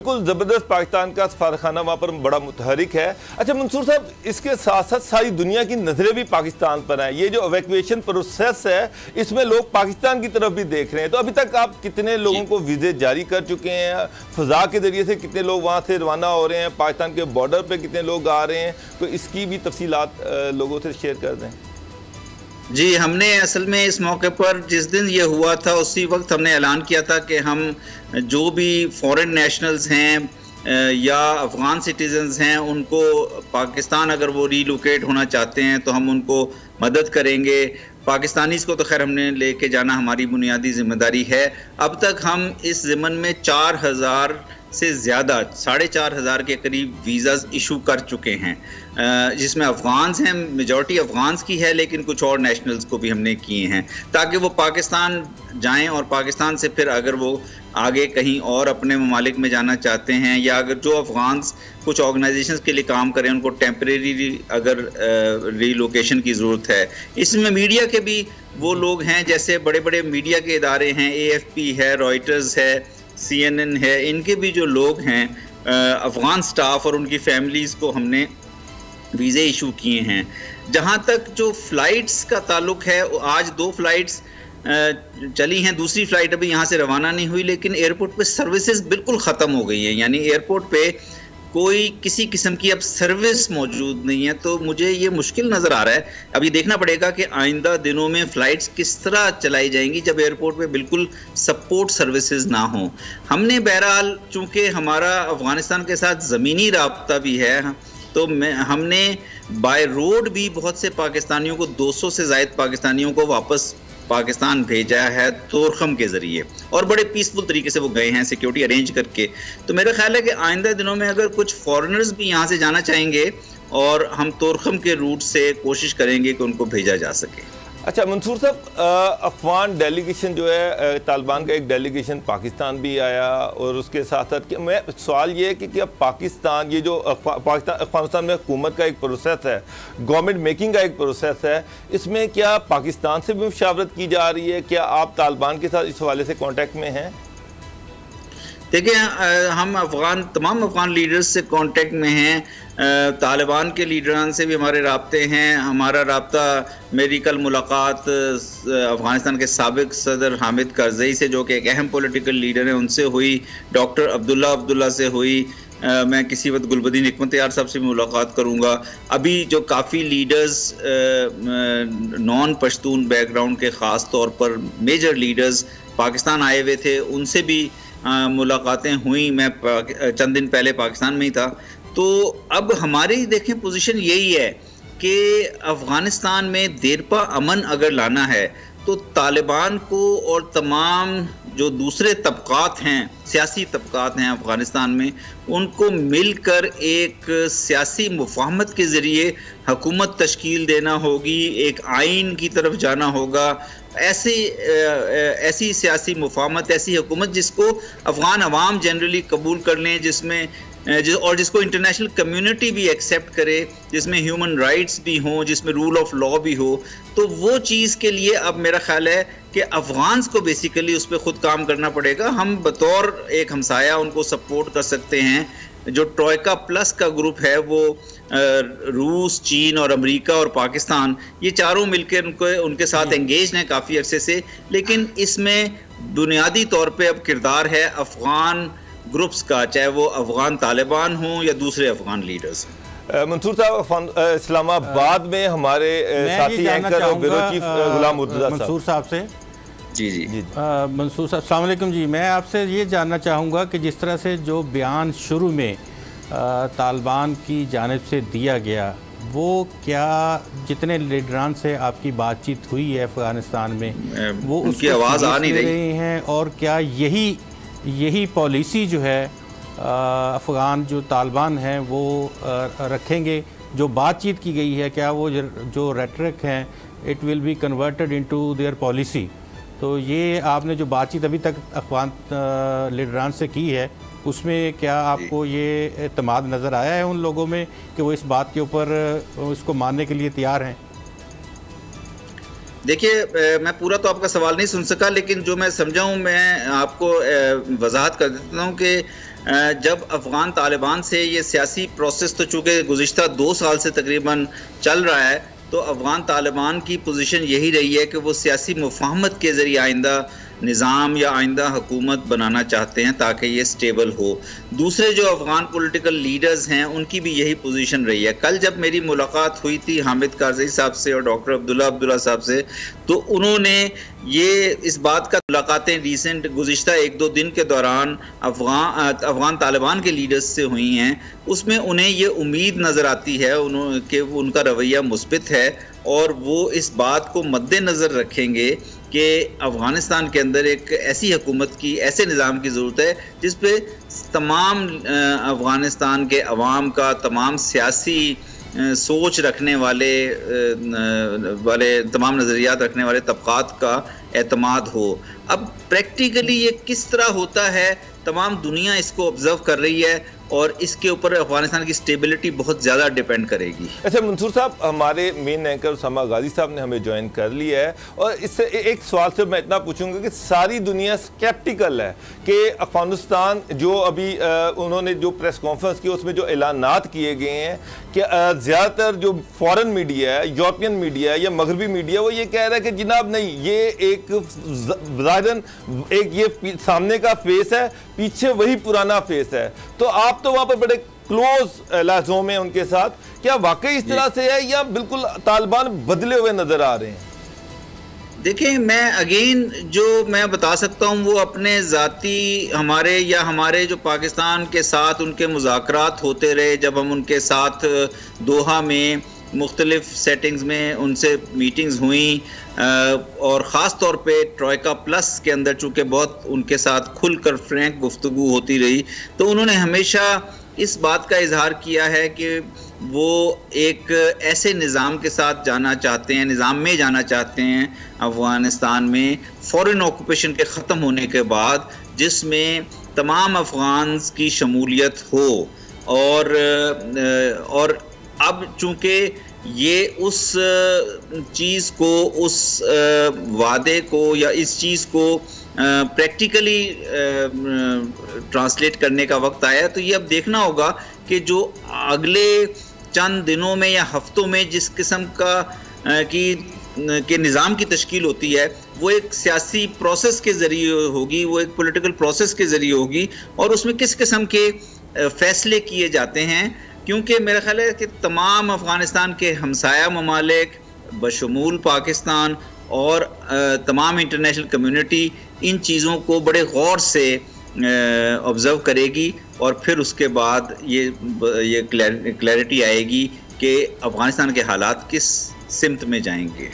बिल्कुल ज़बरदस्त। पाकिस्तान का सफारतखाना वहाँ पर बड़ा मुतहरिक है। अच्छा मंसूर साहब, इसके साथ साथ सारी दुनिया की नज़रें भी पाकिस्तान पर हैं। ये जो एवैक्यूएशन प्रोसेस है इसमें लोग पाकिस्तान की तरफ भी देख रहे हैं। तो अभी तक आप कितने लोगों को वीज़े जारी कर चुके हैं? फ़ज़ा के ज़रिए से कितने लोग वहाँ से रवाना हो रहे हैं? पाकिस्तान के बॉर्डर पर कितने लोग आ रहे हैं? तो इसकी भी तफसीलात लोगों से शेयर कर दें। जी, हमने असल में इस मौके पर जिस दिन ये हुआ था उसी वक्त हमने ऐलान किया था कि हम जो भी फॉरेन नेशनल्स हैं या अफ़गान सिटीजन्स हैं उनको पाकिस्तान अगर वो रीलोकेट होना चाहते हैं तो हम उनको मदद करेंगे। पाकिस्तानीज़ को तो खैर हमने लेके जाना हमारी बुनियादी ज़िम्मेदारी है। अब तक हम इस ज़िमन में 4000 से ज़्यादा 4500 के करीब वीज़ाज़ इशू कर चुके हैं, जिसमें अफ़गान्स हैं, मेजॉरिटी अफ़गान्स की है, लेकिन कुछ और नेशनल्स को भी हमने किए हैं ताकि वो पाकिस्तान जाएं और पाकिस्तान से फिर अगर वो आगे कहीं और अपने ममालिक में जाना चाहते हैं या अगर जो अफ़गान्स कुछ ऑर्गेनाइजेशंस के लिए काम करें उनको टेम्परेरी अगर रीलोकेशन की ज़रूरत है। इसमें मीडिया के भी वो लोग हैं, जैसे बड़े बड़े मीडिया के इदारे हैं, AFP है, रॉयटर्स है, CNN है, इनके भी जो लोग हैं अफ़गान स्टाफ और उनकी फैमिलीज़ को हमने वीज़े इशू किए हैं। जहाँ तक जो फ़्लाइट्स का ताल्लुक है, आज 2 फ़्लाइट्स चली हैं, दूसरी फ़्लाइट अभी यहाँ से रवाना नहीं हुई, लेकिन एयरपोर्ट पे सर्विसेज बिल्कुल ख़त्म हो गई हैं। यानी एयरपोर्ट पे कोई किसी किस्म की अब सर्विस मौजूद नहीं है। तो मुझे ये मुश्किल नज़र आ रहा है। अब ये देखना पड़ेगा कि आइंदा दिनों में फ़्लाइट्स किस तरह चलाई जाएंगी जब एयरपोर्ट पे बिल्कुल सपोर्ट सर्विसेज ना हो। हमने बहरहाल चूँकि हमारा अफ़गानिस्तान के साथ ज़मीनी राब्ता भी है, तो हमने बाय रोड भी बहुत से पाकिस्तानियों को 200 से ज़ायद पाकिस्तानियों को वापस पाकिस्तान भेजा है तोरखम के ज़रिए, और बड़े पीसफुल तरीके से वो गए हैं सिक्योरिटी अरेंज करके। तो मेरा ख्याल है कि आइंदा दिनों में अगर कुछ फॉरेनर्स भी यहाँ से जाना चाहेंगे और हम तोरखम के रूट से कोशिश करेंगे कि उनको भेजा जा सके। अच्छा मंसूर साहब, अफ़गान डेलीगेशन जो है, तालिबान का एक डेलीगेशन पाकिस्तान भी आया, और उसके साथ साथ कि मैं सवाल ये है कि क्या पाकिस्तान, ये जो अफ़गानिस्तान में हुकूमत का एक प्रोसेस है, गवर्नमेंट मेकिंग का एक प्रोसेस है, इसमें क्या पाकिस्तान से भी मुशावरत की जा रही है? क्या आप तालिबान के साथ इस हवाले से कॉन्टेक्ट में हैं? देखिए, हम तमाम अफ़गान लीडर्स से कांटेक्ट में हैं। तालिबान के लीडरान से भी हमारे राब्ते हैं। हमारा राब्ता, मेरी कल मुलाकात अफ़गानिस्तान के साबिक़ सदर हामिद करज़ई से, जो कि एक अहम पॉलिटिकल लीडर हैं, उनसे हुई। डॉक्टर अब्दुल्ला से हुई। मैं किसी वक्त गुलबदीन हिकमत यार साहब से भी मुलाकात करूँगा। अभी जो काफ़ी लीडर्स नॉन पश्तून बैकग्राउंड के ख़ास तौर पर मेजर लीडर्स पाकिस्तान आए हुए थे, उनसे भी मुलाकातें हुई। मैं चंद दिन पहले पाकिस्तान में ही था। तो अब हमारी देखें पोजीशन यही है कि अफ़गानिस्तान में देरपा अमन अगर लाना है तो तालिबान को और तमाम जो दूसरे तबक़ात हैं, सियासी तबक़ात हैं अफ़गानिस्तान में, उनको मिलकर एक सियासी मुफ़ाहमत के ज़रिए हुकूमत तश्कील देना होगी, एक आइन की तरफ जाना होगा। ऐसी सियासी मुफ़ाहमत, ऐसी हुकूमत जिसको अफ़गान अवाम जनरली कबूल कर लें, और जिसको इंटरनेशनल कम्युनिटी भी एक्सेप्ट करे, जिसमें ह्यूमन राइट्स भी हों, जिसमें रूल ऑफ लॉ भी हो। तो वो चीज़ के लिए अब मेरा ख्याल है कि अफ़गान्स को बेसिकली उस पर ख़ुद काम करना पड़ेगा। हम बतौर एक हमसाया उनको सपोर्ट कर सकते हैं। जो ट्रोइका प्लस का ग्रुप है, वो रूस, चीन और अमेरिका और पाकिस्तान, ये चारों मिलकर उनके साथ एंगेज हैं काफ़ी अरसे से। लेकिन इसमें बुनियादी तौर पे अब किरदार है अफ़गान ग्रुप्स का, चाहे वो अफ़गान तालिबान हों या दूसरे अफ़गान लीडर्स हैं। मंसूर साहब, इस्लामाबाद में हमारे साथी एंकर और ब्यूरो चीफ गुलाम मुर्तज़ा मंसूर साहब से जी मंसूर साहब, अस्सलाम वालेकुम जी। मैं आपसे ये जानना चाहूँगा कि जिस तरह से जो बयान शुरू में तालिबान की जानिब से दिया गया, वो क्या जितने लीडरान से आपकी बातचीत हुई है अफ़गानिस्तान में, वो उनकी आवाज़ आ नहीं रही हैं? और क्या यही पॉलिसी जो है अफ़गान जो तालिबान हैं वो रखेंगे? जो बातचीत की गई है, क्या वो जो रेटरिक हैं, it will be converted into their policy? तो ये आपने जो बातचीत अभी तक अफ़गान लीडरान से की है, उसमें क्या आपको ये एतमाद नज़र आया है उन लोगों में कि वो इस बात के ऊपर इसको मानने के लिए तैयार हैं? देखिए, मैं पूरा तो आपका सवाल नहीं सुन सका, लेकिन जो मैं समझा हूँ मैं आपको वजाहत कर देता हूँ कि जब अफ़गान तालिबान से ये सियासी प्रोसेस तो चूँकि गुज़िश्ता 2 साल से तकरीबन चल रहा है, तो अफ़गान तालिबान की पोजीशन यही रही है कि वो सियासी मुफाहमत के ज़रिए आइंदा निज़ाम या आइंदा हुकूमत बनाना चाहते हैं ताकि ये स्टेबल हो। दूसरे जो अफ़गान पॉलिटिकल लीडर्स हैं उनकी भी यही पोजीशन रही है। कल जब मेरी मुलाकात हुई थी हामिद कारज़ई साहब से और डॉक्टर अब्दुल्ला साहब से, तो उन्होंने ये इस बात का मुलाकातें रिसेंट गुज़िश्ता 1-2 दिन के दौरान अफ़गान तालिबान के लीडर्स से हुई हैं, उसमें उन्हें ये उम्मीद नज़र आती है कि उनका रवैया मुस्बित है और वो इस बात को मद्देनज़र रखेंगे कि अफ़गानिस्तान के अंदर एक ऐसी हुकूमत की, ऐसे निज़ाम की ज़रूरत है जिस पे तमाम अफ़गानिस्तान के अवाम का, तमाम सियासी सोच रखने वाले तमाम नज़रियात रखने वाले तबक़ात का एतमाद हो। अब प्रैक्टिकली ये किस तरह होता है, तमाम दुनिया इसको ऑब्ज़र्व कर रही है और इसके ऊपर अफगानिस्तान की स्टेबिलिटी बहुत ज़्यादा डिपेंड करेगी। अच्छा मंसूर साहब, हमारे मेन एंकर उसामा गाजी साहब ने हमें ज्वाइन कर लिया है और इससे एक सवाल से मैं इतना पूछूंगा कि सारी दुनिया स्केप्टिकल है कि अफगानिस्तान जो अभी उन्होंने जो प्रेस कॉन्फ्रेंस की उसमें जो ऐलानात किए गए हैं कि ज़्यादातर जो फॉरेन मीडिया है, यूरोपियन मीडिया है या मगरबी मीडिया, वो ये कह रहा है कि जनाब नहीं, ये एक ज़ाहिरन एक ये सामने का फेस है, पीछे वही पुराना फेस है। तो आप तो वहाँ पर बड़े क्लोज लाजों में उनके साथ, क्या वाकई इस तरह से है या बिल्कुल तालिबान बदले हुए नजर आ रहे हैं? देखिए, मैं बता सकता हूँ वो अपने ज़ाती हमारे जो पाकिस्तान के साथ उनके मुज़ाकरात होते रहे, जब हम उनके साथ दोहा में मुख्तलिफ सेटिंग्स में उनसे मीटिंग्स हुई और ख़ास तौर पे ट्रोइका प्लस के अंदर चूँकि बहुत उनके साथ खुलकर फ्रैंक गुफ्तगू होती रही, तो उन्होंने हमेशा इस बात का इजहार किया है कि वो एक ऐसे निज़ाम के साथ जाना चाहते हैं, निज़ाम में जाना चाहते हैं अफ़गानिस्तान में फ़ॉरेन ऑक्यूपेशन के ख़त्म होने के बाद, जिसमें तमाम अफ़गान्स की शमूलियत हो। और अब चूँकि ये उस चीज़ को, उस वादे को या इस चीज़ को प्रैक्टिकली ट्रांसलेट करने का वक्त आया, तो ये अब देखना होगा कि जो अगले चंद दिनों में या हफ्तों में जिस किस्म के निज़ाम की तश्कील होती है, वो एक सियासी प्रोसेस के ज़रिए होगी, वो एक पॉलिटिकल प्रोसेस के ज़रिए होगी और उसमें किस किस्म के फ़ैसले किए जाते हैं। क्योंकि मेरा ख्याल है कि तमाम अफ़गानिस्तान के हमसाया ममालिक बशमूल पाकिस्तान और तमाम इंटरनेशनल कम्युनिटी इन चीज़ों को बड़े गौर से ऑब्ज़र्व करेगी और फिर उसके बाद ये क्लैरिटी आएगी कि अफ़गानिस्तान के हालात किस सिमत में जाएंगे।